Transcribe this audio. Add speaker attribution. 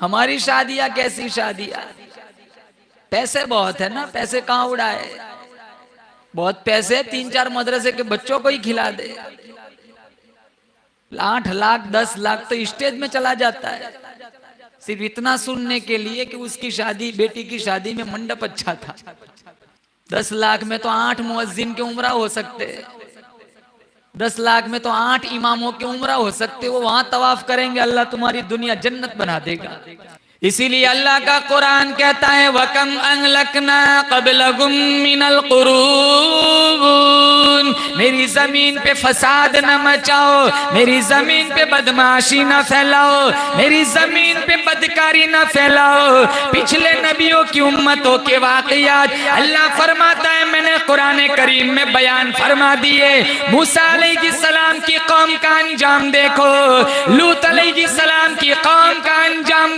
Speaker 1: हमारी शादियां कैसी शादियां, पैसे बहुत है ना, पैसे कहाँ उड़ाए। बहुत पैसे 3-4 मदरसे के बच्चों को ही खिला दे। 8 लाख 10 लाख तो स्टेज में चला जाता है, सिर्फ इतना सुनने के लिए कि उसकी शादी, बेटी की शादी में मंडप अच्छा था। 10 लाख में तो 8 मुअज्जिन के उम्रा हो सकते, 10 लाख में तो 8 इमामों के उम्रा हो सकते। वो वहां तवाफ करेंगे, अल्लाह तुम्हारी दुनिया जन्नत बना देगा। इसीलिए अल्लाह का कुरान कहता है वकम अहलकना क़ब्लहुम मिनल क़ुरून, मेरी जमीन पे फसाद न मचाओ, मेरी जमीन पे बदमाशी न फैलाओ, मेरी जमीन पे बदकारी न फैलाओ। पिछले नबियों की उम्मतों के वाक़यात अल्लाह फरमाता है मैंने कुरान करीम में बयान फरमा दिए। मूसा अलैहिस्सलाम की कौम का अंजाम देखो, लूत अलैहिस्सलाम की कौम का अंजाम